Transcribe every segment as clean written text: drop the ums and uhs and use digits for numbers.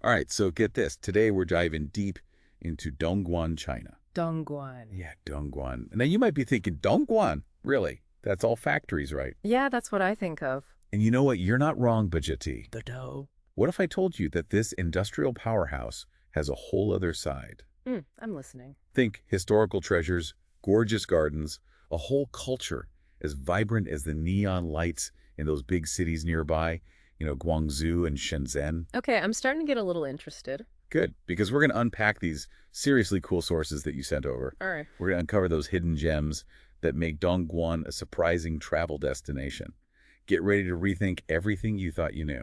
All right, so get this. Today we're diving deep into Dongguan, China. Dongguan. Yeah, Dongguan. Now you might be thinking, Dongguan? Really? That's all factories, right? Yeah, that's what I think of. And you know what? You're not wrong, Bajati. The dough. What if I told you that this industrial powerhouse has a whole other side? I'm listening. Think historical treasures, gorgeous gardens, a whole culture as vibrant as the neon lights in those big cities nearby, Guangzhou and Shenzhen. Okay, I'm starting to get a little interested. Good, because we're going to unpack these seriously cool sources that you sent over. All right. We're going to uncover those hidden gems that make Dongguan a surprising travel destination. Get ready to rethink everything you thought you knew.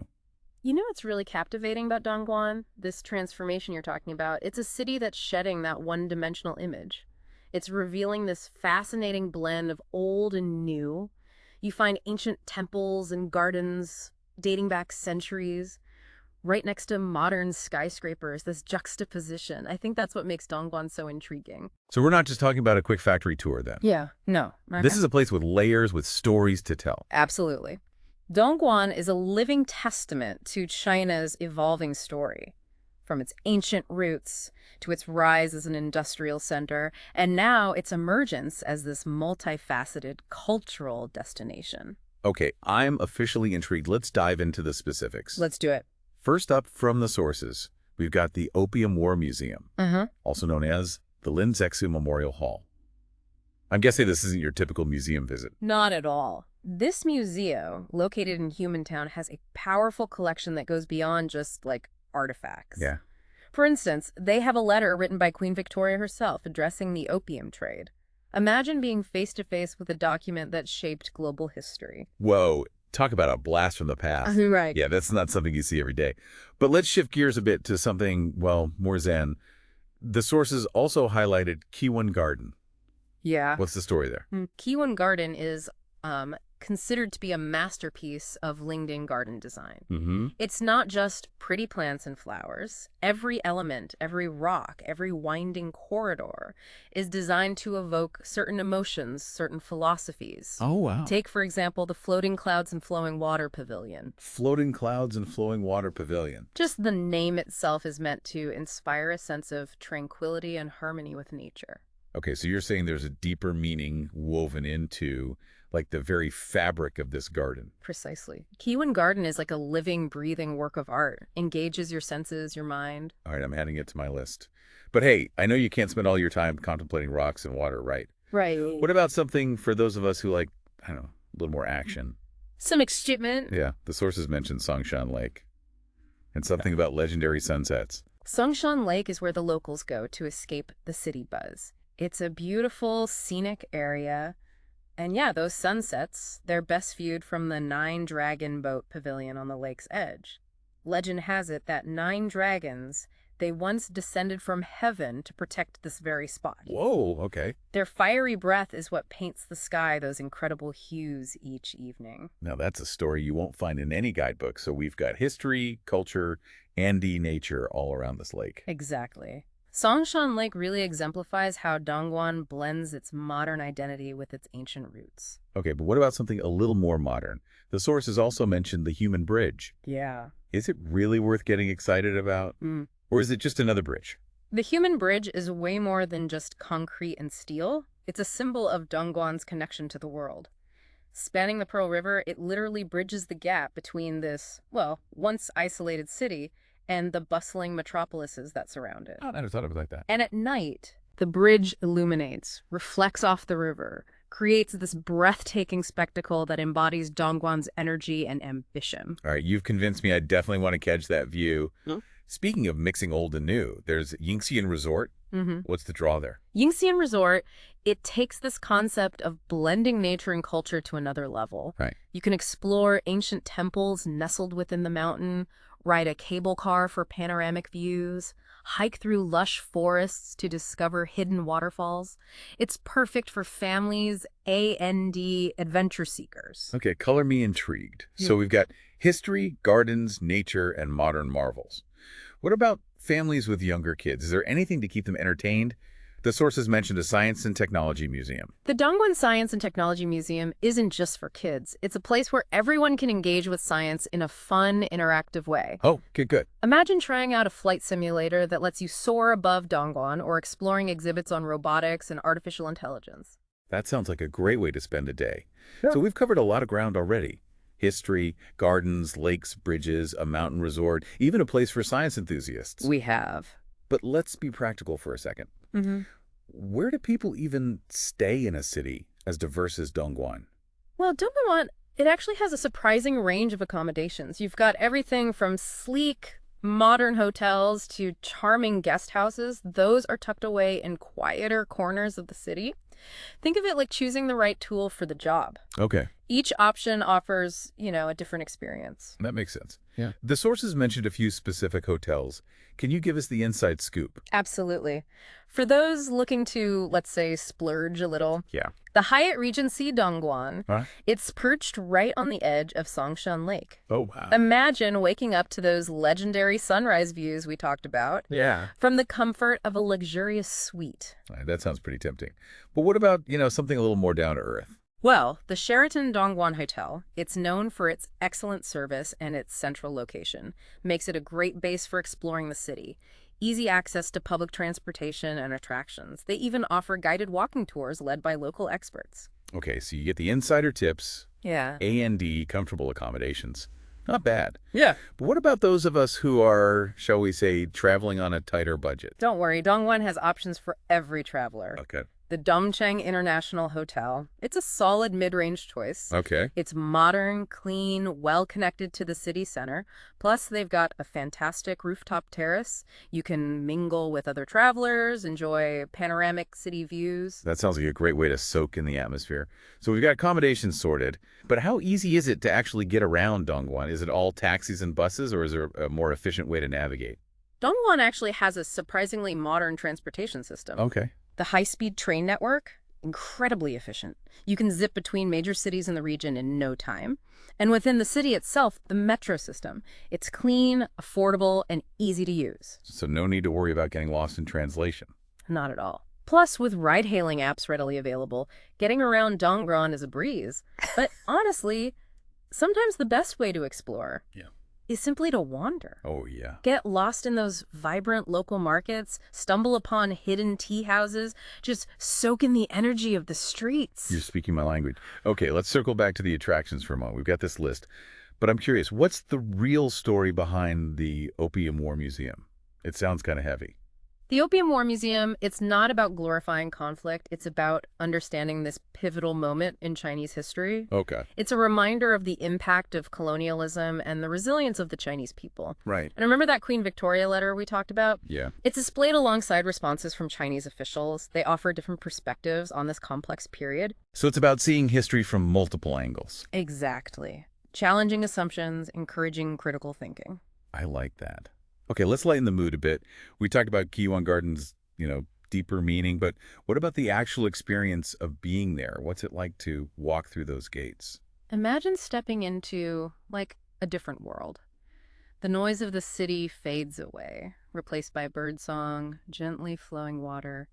You know what's really captivating about Dongguan? This transformation you're talking about. It's a city that's shedding that one-dimensional image. It's revealing this fascinating blend of old and new. You find ancient temples and gardens dating back centuries, right next to modern skyscrapers, this juxtaposition. I think that's what makes Dongguan so intriguing. So we're not just talking about a quick factory tour then. Yeah, no. This is a place with layers, with stories to tell. Absolutely. Dongguan is a living testament to China's evolving story, from its ancient roots to its rise as an industrial center, and now its emergence as this multifaceted cultural destination. Okay, I'm officially intrigued. Let's dive into the specifics. Let's do it. First up from the sources, we've got the Opium War Museum, also known as the Lin Zexu Memorial Hall. I'm guessing this isn't your typical museum visit. Not at all. This museum, located in Humantown, has a powerful collection that goes beyond just, like, artifacts. Yeah. For instance, they have a letter written by Queen Victoria herself addressing the opium trade. Imagine being face-to-face with a document that shaped global history. Whoa, talk about a blast from the past. Right. Yeah, that's not something you see every day. But let's shift gears a bit to something, well, more zen. The sources also highlighted Kiwan Garden. Yeah. What's the story there? Kiwan Garden is considered to be a masterpiece of Lingding garden design. It's not just pretty plants and flowers. Every element, every rock, every winding corridor is designed to evoke certain emotions, certain philosophies. Oh, wow. Take, for example, the Floating Clouds and Flowing Water Pavilion. Floating Clouds and Flowing Water Pavilion. Just the name itself is meant to inspire a sense of tranquility and harmony with nature. Okay, so you're saying there's a deeper meaning woven into, like, the very fabric of this garden. Precisely. Kiwan Garden is like a living, breathing work of art. Engages your senses, your mind. All right, I'm adding it to my list. But hey, I know you can't spend all your time contemplating rocks and water, right? Right. What about something for those of us who like, I don't know, a little more action? Some excitement. Yeah, the sources mentioned Songshan Lake. And something about legendary sunsets. Songshan Lake is where the locals go to escape the city buzz. It's a beautiful, scenic area. And yeah, those sunsets, they're best viewed from the 9-Dragon Boat Pavilion on the lake's edge. Legend has it that 9 dragons, they once descended from heaven to protect this very spot. Whoa, okay. Their fiery breath is what paints the sky those incredible hues each evening. Now that's a story you won't find in any guidebook. So we've got history, culture, and nature all around this lake. Exactly. Songshan Lake really exemplifies how Dongguan blends its modern identity with its ancient roots. Okay, but what about something a little more modern? The sources also mentioned the Humen Bridge. Yeah. Is it really worth getting excited about? Or is it just another bridge? The Humen Bridge is way more than just concrete and steel. It's a symbol of Dongguan's connection to the world. Spanning the Pearl River, it literally bridges the gap between this, well, once isolated city and the bustling metropolises that surround it. Oh, I never thought of it like that. And at night, the bridge illuminates, reflects off the river, creates this breathtaking spectacle that embodies Dongguan's energy and ambition. All right, you've convinced me. I definitely want to catch that view. Speaking of mixing old and new, there's Yingxian Resort. What's the draw there? Yingxian Resort, it takes this concept of blending nature and culture to another level. Right. You can explore ancient temples nestled within the mountain, ride a cable car for panoramic views, hike through lush forests to discover hidden waterfalls. It's perfect for families and adventure seekers. Okay, color me intrigued. So we've got history, gardens, nature, and modern marvels. What about families with younger kids? Is there anything to keep them entertained? The sources mentioned a science and technology museum. The Dongguan Science and Technology Museum isn't just for kids. It's a place where everyone can engage with science in a fun, interactive way. Oh, good. Imagine trying out a flight simulator that lets you soar above Dongguan or exploring exhibits on robotics and artificial intelligence. That sounds like a great way to spend a day. So we've covered a lot of ground already. History, gardens, lakes, bridges, a mountain resort, even a place for science enthusiasts. We have. But let's be practical for a second. Mm-hmm. Where do people even stay in a city as diverse as Dongguan? Well, Dongguan, it actually has a surprising range of accommodations. You've got everything from sleek, modern hotels to charming guest houses. Those are tucked away in quieter corners of the city. Think of it like choosing the right tool for the job. Okay, Each option offers, a different experience. that makes sense. Yeah. The sources mentioned a few specific hotels. Can you give us the inside scoop? Absolutely. For those looking to, let's say, splurge a little, Yeah. the Hyatt Regency Dongguan, Huh? it's perched right on the edge of Songshan Lake. Oh, wow. Imagine waking up to those legendary sunrise views we talked about Yeah. from the comfort of a luxurious suite. That sounds pretty tempting. But what about, something a little more down to earth? Well, the Sheraton Dongguan Hotel, it's known for its excellent service and its central location, makes it a great base for exploring the city. Easy access to public transportation and attractions. They even offer guided walking tours led by local experts. Okay, so you get the insider tips, Yeah. A&D, comfortable accommodations. Not bad. Yeah. But what about those of us who are, shall we say, traveling on a tighter budget? Don't worry, Dongguan has options for every traveler. Okay. The Dongcheng International Hotel, it's a solid mid-range choice. Okay. It's modern, clean, well-connected to the city center. Plus, they've got a fantastic rooftop terrace. You can mingle with other travelers, enjoy panoramic city views. That sounds like a great way to soak in the atmosphere. So we've got accommodations sorted, but how easy is it to actually get around Dongguan? Is it all taxis and buses, or is there a more efficient way to navigate? Dongguan actually has a surprisingly modern transportation system. Okay. The high-speed train network, incredibly efficient. You can zip between major cities in the region in no time. And within the city itself, the metro system. It's clean, affordable, and easy to use. So no need to worry about getting lost in translation. Not at all. Plus, with ride-hailing apps readily available, getting around Dongguan is a breeze. But honestly, sometimes the best way to explore is simply to wander. Oh, yeah. Get lost in those vibrant local markets, stumble upon hidden tea houses, just soak in the energy of the streets. You're speaking my language. Okay, let's circle back to the attractions for a moment. We've got this list. But I'm curious, what's the real story behind the Opium War Museum? It sounds kind of heavy. The Opium War Museum, it's not about glorifying conflict. It's about understanding this pivotal moment in Chinese history. Okay. It's a reminder of the impact of colonialism and the resilience of the Chinese people. Right. And remember that Queen Victoria letter we talked about? Yeah. It's displayed alongside responses from Chinese officials. They offer different perspectives on this complex period. So it's about seeing history from multiple angles. Exactly. Challenging assumptions, encouraging critical thinking. I like that. Okay, let's lighten the mood a bit. We talked about Giyuan Garden's, deeper meaning, but what about the actual experience of being there? What's it like to walk through those gates? Imagine stepping into, like, a different world. The noise of the city fades away, replaced by birdsong, gently flowing water.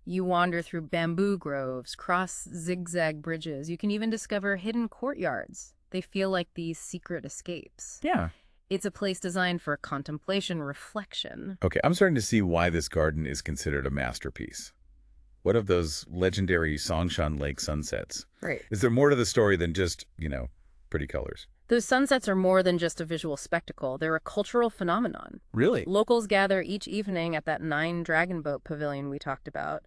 You wander through bamboo groves, cross zigzag bridges. You can even discover hidden courtyards. They feel like these secret escapes. Yeah. It's a place designed for contemplation, reflection. Okay, I'm starting to see why this garden is considered a masterpiece. What of those legendary Songshan Lake sunsets? Right. Is there more to the story than just, pretty colors? Those sunsets are more than just a visual spectacle. They're a cultural phenomenon. Really? Locals gather each evening at that 9-dragon boat pavilion we talked about.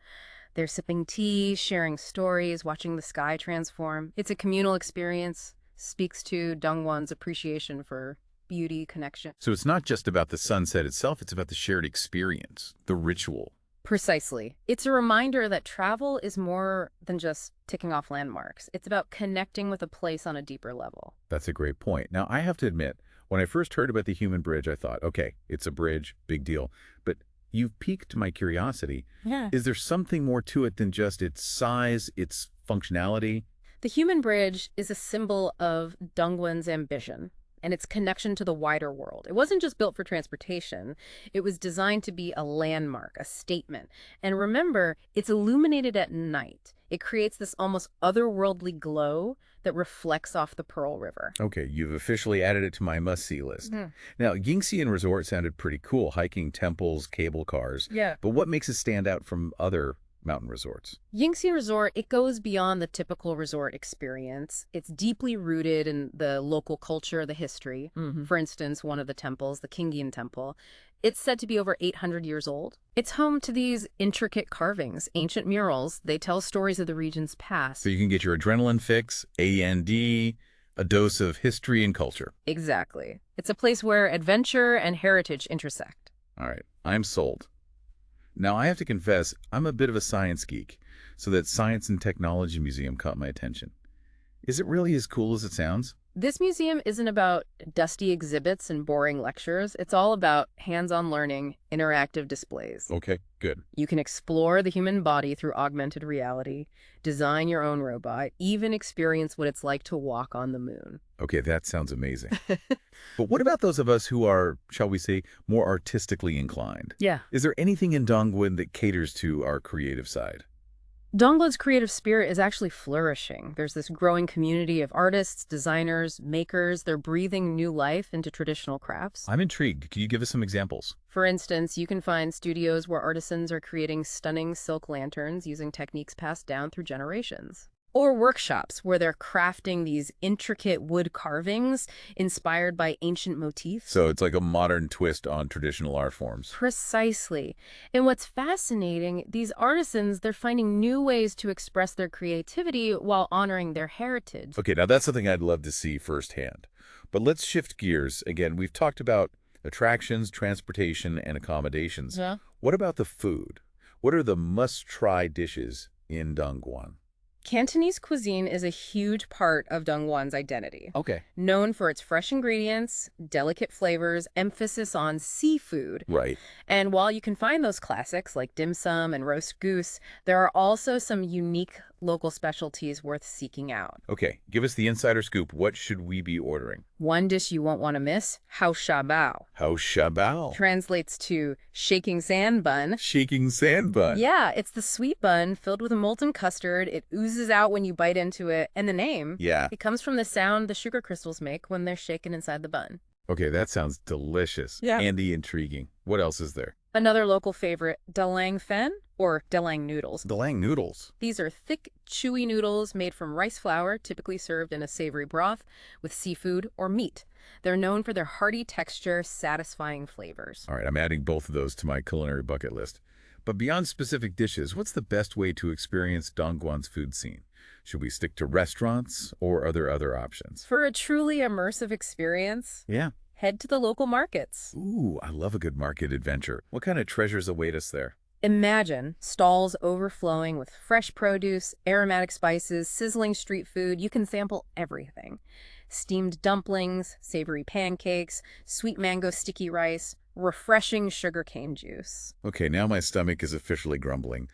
They're sipping tea, sharing stories, watching the sky transform. It's a communal experience, speaks to Dongguan's appreciation for beauty, connection. So it's not just about the sunset itself, it's about the shared experience, the ritual. Precisely. It's a reminder that travel is more than just ticking off landmarks. It's about connecting with a place on a deeper level. That's a great point. Now, I have to admit, when I first heard about the Humen Bridge, I thought, okay, it's a bridge, big deal. But you've piqued my curiosity. Yeah. Is there something more to it than just its size, its functionality? The Humen Bridge is a symbol of Dongguan's ambition. and its connection to the wider world. It wasn't just built for transportation. It was designed to be a landmark, a statement. And remember, it's illuminated at night. It creates this almost otherworldly glow that reflects off the Pearl River. Okay, you've officially added it to my must-see list. Mhm. Now, Yingxian Resort sounded pretty cool, hiking temples, cable cars. Yeah. But what makes it stand out from other mountain resorts? Yingxi Resort, it goes beyond the typical resort experience. It's deeply rooted in the local culture, the history. For instance, one of the temples, the Kingian Temple, it's said to be over 800 years old. It's home to these intricate carvings, ancient murals. They tell stories of the region's past. So you can get your adrenaline fix, A&D, a dose of history and culture. Exactly. It's a place where adventure and heritage intersect. All right, I'm sold. Now, I have to confess, I'm a bit of a science geek, so that Science and Technology Museum caught my attention. Is it really as cool as it sounds? This museum isn't about dusty exhibits and boring lectures. It's all about hands-on learning, interactive displays. Okay, good. You can explore the human body through augmented reality, design your own robot, even experience what it's like to walk on the moon. Okay, that sounds amazing. But what about those of us who are, shall we say, more artistically inclined? Yeah. Is there anything in Dongguan that caters to our creative side? Dongguan's creative spirit is actually flourishing. There's this growing community of artists, designers, makers. They're breathing new life into traditional crafts. I'm intrigued. Can you give us some examples? For instance, you can find studios where artisans are creating stunning silk lanterns using techniques passed down through generations. Or workshops where they're crafting these intricate wood carvings inspired by ancient motifs. So it's like a modern twist on traditional art forms. Precisely. And what's fascinating, these artisans, they're finding new ways to express their creativity while honoring their heritage. Okay, now that's something I'd love to see firsthand. But let's shift gears. Again, we've talked about attractions, transportation, and accommodations. Yeah. What about the food? What are the must-try dishes in Dongguan? Cantonese cuisine is a huge part of Dongguan's identity. Okay. Known for its fresh ingredients, delicate flavors, emphasis on seafood. Right. And while you can find those classics like dim sum and roast goose, there are also some unique local specialties worth seeking out. Okay, give us the insider scoop. What should we be ordering? One dish you won't want to miss, hao sha bao. Hao sha bao. Translates to shaking sand bun. Shaking sand bun. Yeah, it's the sweet bun filled with a molten custard. It oozes out when you bite into it. And the name, Yeah. it comes from the sound the sugar crystals make when they're shaken inside the bun. Okay, that sounds delicious. Yeah. And intriguing. What else is there? Another local favorite, dalang fen, or dalang noodles. Dalang noodles. These are thick, chewy noodles made from rice flour, typically served in a savory broth with seafood or meat. They're known for their hearty texture, satisfying flavors. All right, I'm adding both of those to my culinary bucket list. But beyond specific dishes, what's the best way to experience Dongguan's food scene? Should we stick to restaurants, or are there other options? For a truly immersive experience, Yeah. head to the local markets. Ooh, I love a good market adventure. What kind of treasures await us there? Imagine stalls overflowing with fresh produce, aromatic spices, sizzling street food. You can sample everything. Steamed dumplings, savory pancakes, sweet mango sticky rice, refreshing sugarcane juice. Okay, now my stomach is officially grumbling.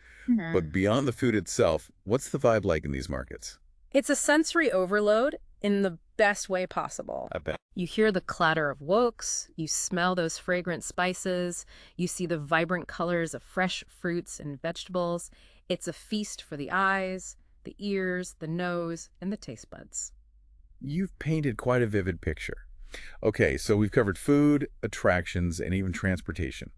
But beyond the food itself, what's the vibe like in these markets? It's a sensory overload in the best way possible. I bet. You hear the clatter of woks, you smell those fragrant spices, you see the vibrant colors of fresh fruits and vegetables. It's a feast for the eyes, the ears, the nose, and the taste buds. You've painted quite a vivid picture. Okay, so we've covered food, attractions, and even transportation.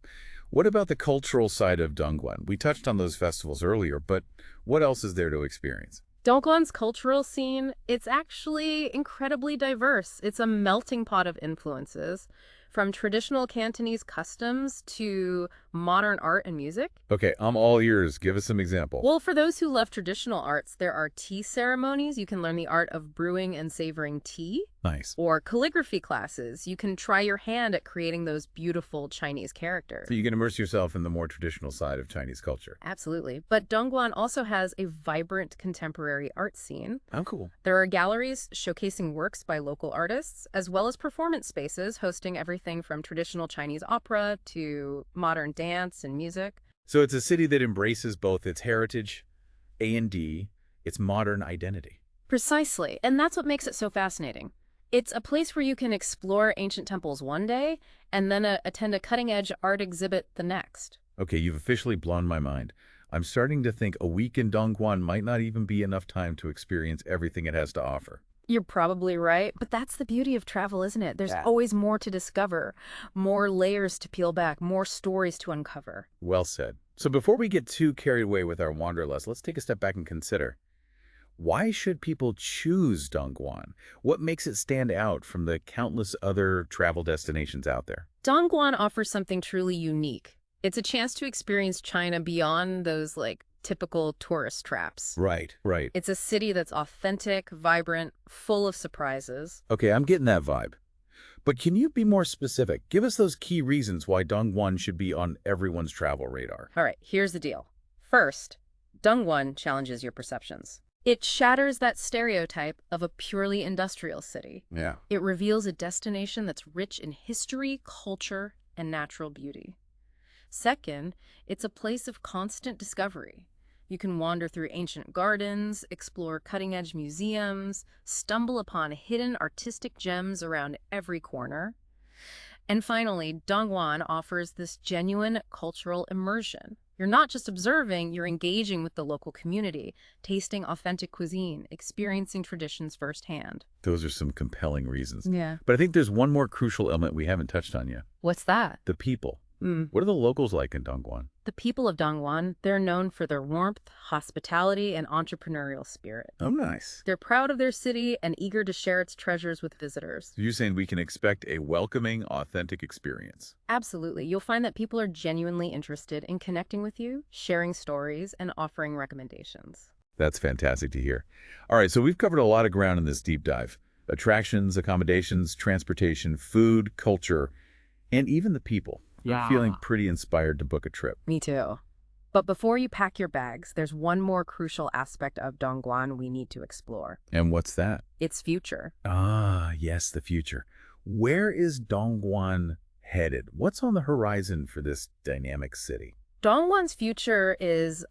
What about the cultural side of Dongguan? We touched on those festivals earlier, but what else is there to experience? Dongguan's cultural scene, it's actually incredibly diverse. It's a melting pot of influences, from traditional Cantonese customs to modern art and music. Okay, I'm all ears. Give us some example. Well, for those who love traditional arts, there are tea ceremonies. You can learn the art of brewing and savoring tea. Nice. Or calligraphy classes. You can try your hand at creating those beautiful Chinese characters. So you can immerse yourself in the more traditional side of Chinese culture. Absolutely. But Dongguan also has a vibrant contemporary art scene. Oh, cool. There are galleries showcasing works by local artists, as well as performance spaces hosting everything from traditional Chinese opera to modern dance and music. So it's a city that embraces both its heritage, A&D, its modern identity. Precisely. And that's what makes it so fascinating. It's a place where you can explore ancient temples one day and then attend a cutting-edge art exhibit the next. Okay, you've officially blown my mind. I'm starting to think a week in Dongguan might not even be enough time to experience everything it has to offer. You're probably right, but that's the beauty of travel, isn't it? There's Yeah. always more to discover, more layers to peel back, more stories to uncover. Well said. So before we get too carried away with our wanderlust, let's take a step back and consider, why should people choose Dongguan? What makes it stand out from the countless other travel destinations out there? Dongguan offers something truly unique. It's a chance to experience China beyond those, typical tourist traps. Right, right. It's a city that's authentic, vibrant, full of surprises. Okay, I'm getting that vibe. But can you be more specific? Give us those key reasons why Dongguan should be on everyone's travel radar. All right, here's the deal. First, Dongguan challenges your perceptions. It shatters that stereotype of a purely industrial city. Yeah. It reveals a destination that's rich in history, culture, and natural beauty. Second, it's a place of constant discovery. You can wander through ancient gardens, explore cutting-edge museums, stumble upon hidden artistic gems around every corner. And finally, Dongguan offers this genuine cultural immersion. You're not just observing, you're engaging with the local community, tasting authentic cuisine, experiencing traditions firsthand. Those are some compelling reasons. Yeah. But I think there's one more crucial element we haven't touched on yet. What's that? The people. What are the locals like in Dongguan? The people of Dongguan, they're known for their warmth, hospitality, and entrepreneurial spirit. Oh, nice. They're proud of their city and eager to share its treasures with visitors. So you're saying we can expect a welcoming, authentic experience? Absolutely. You'll find that people are genuinely interested in connecting with you, sharing stories, and offering recommendations. That's fantastic to hear. All right, so we've covered a lot of ground in this deep dive. Attractions, accommodations, transportation, food, culture, and even the people. Yeah. I'm feeling pretty inspired to book a trip. Me too. But before you pack your bags, there's one more crucial aspect of Dongguan we need to explore. And what's that? Its future. Ah, yes, the future. Where is Dongguan headed? What's on the horizon for this dynamic city? Dongguan's future is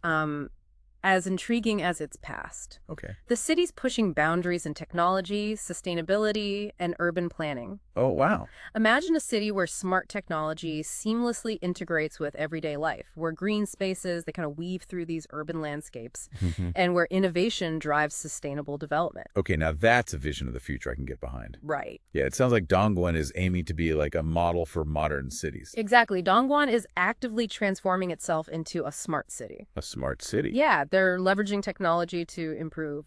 as intriguing as its past. Okay. The city's pushing boundaries in technology, sustainability, and urban planning. Oh, wow. Imagine a city where smart technology seamlessly integrates with everyday life, where green spaces, they kind of weave through these urban landscapes, and where innovation drives sustainable development. Okay, now that's a vision of the future I can get behind. Right. Yeah, it sounds like Dongguan is aiming to be like a model for modern cities. Exactly. Dongguan is actively transforming itself into a smart city. A smart city. Yeah, they're leveraging technology to improve,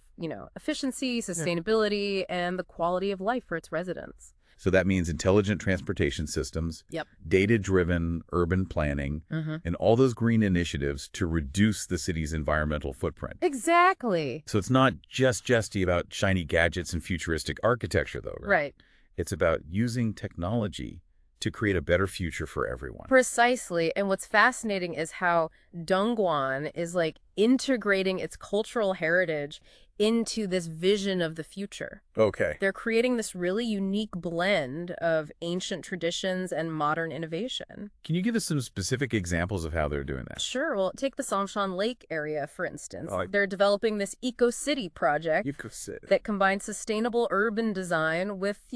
efficiency, sustainability, and the quality of life for its residents. So that means intelligent transportation systems, Yep. data-driven urban planning, and all those green initiatives to reduce the city's environmental footprint. Exactly. So it's not just about shiny gadgets and futuristic architecture, though, right? Right. It's about using technology to create a better future for everyone. Precisely. And what's fascinating is how Dongguan is integrating its cultural heritage into this vision of the future. Okay. They're creating this really unique blend of ancient traditions and modern innovation. Can you give us some specific examples of how they're doing that? Sure. Well, take the Songshan Lake area, for instance. Oh, They're developing this eco-city project that combines sustainable urban design with,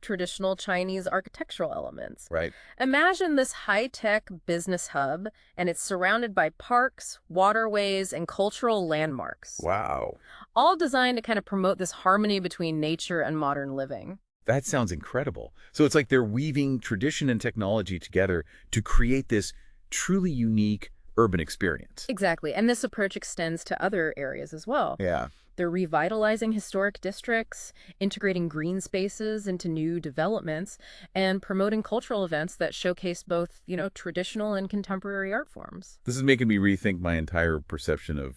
traditional Chinese architectural elements. Right. Imagine this high-tech business hub, and it's surrounded by parks, waterways, and cultural landmarks. Wow. All designed to kind of promote this harmony between nature and modern living. That sounds incredible. So it's like they're weaving tradition and technology together to create this truly unique urban experience. Exactly. And this approach extends to other areas as well. Yeah. They're revitalizing historic districts, integrating green spaces into new developments, and promoting cultural events that showcase both, traditional and contemporary art forms. This is making me rethink my entire perception of,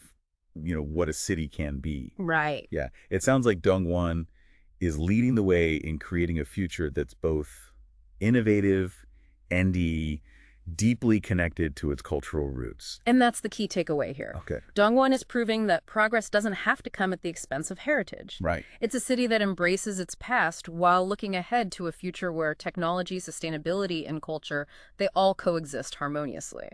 what a city can be. Right. Yeah. It sounds like Dongguan is leading the way in creating a future that's both innovative and deeply connected to its cultural roots. And that's the key takeaway here. Okay. Dongguan is proving that progress doesn't have to come at the expense of heritage. Right. It's a city that embraces its past while looking ahead to a future where technology, sustainability, and culture, they all coexist harmoniously.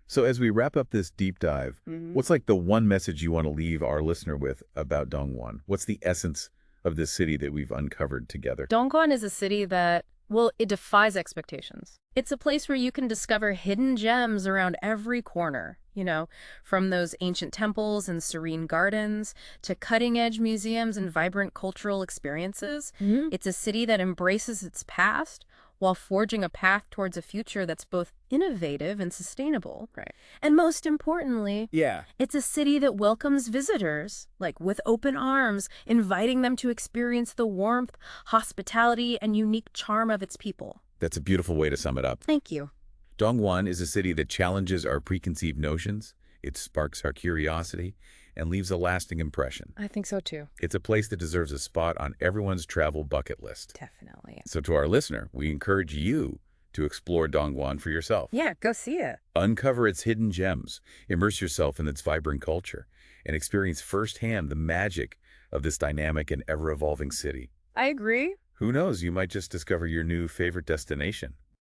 So as we wrap up this deep dive, what's the one message you want to leave our listener with about Dongguan? What's the essence of this city that we've uncovered together? Dongguan is a city that, well, it defies expectations. It's a place where you can discover hidden gems around every corner, from those ancient temples and serene gardens to cutting-edge museums and vibrant cultural experiences. It's a city that embraces its past while forging a path towards a future that's both innovative and sustainable. Right. And most importantly, Yeah. it's a city that welcomes visitors, like with open arms, inviting them to experience the warmth, hospitality, and unique charm of its people. That's a beautiful way to sum it up. Thank you. Dongguan is a city that challenges our preconceived notions, it sparks our curiosity, and leaves a lasting impression. I think so too. It's a place that deserves a spot on everyone's travel bucket list. Definitely. So to our listener, we encourage you to explore Dongguan for yourself. Yeah, go see it. Uncover its hidden gems, immerse yourself in its vibrant culture, and experience firsthand the magic of this dynamic and ever-evolving city. I agree. Who knows, you might just discover your new favorite destination.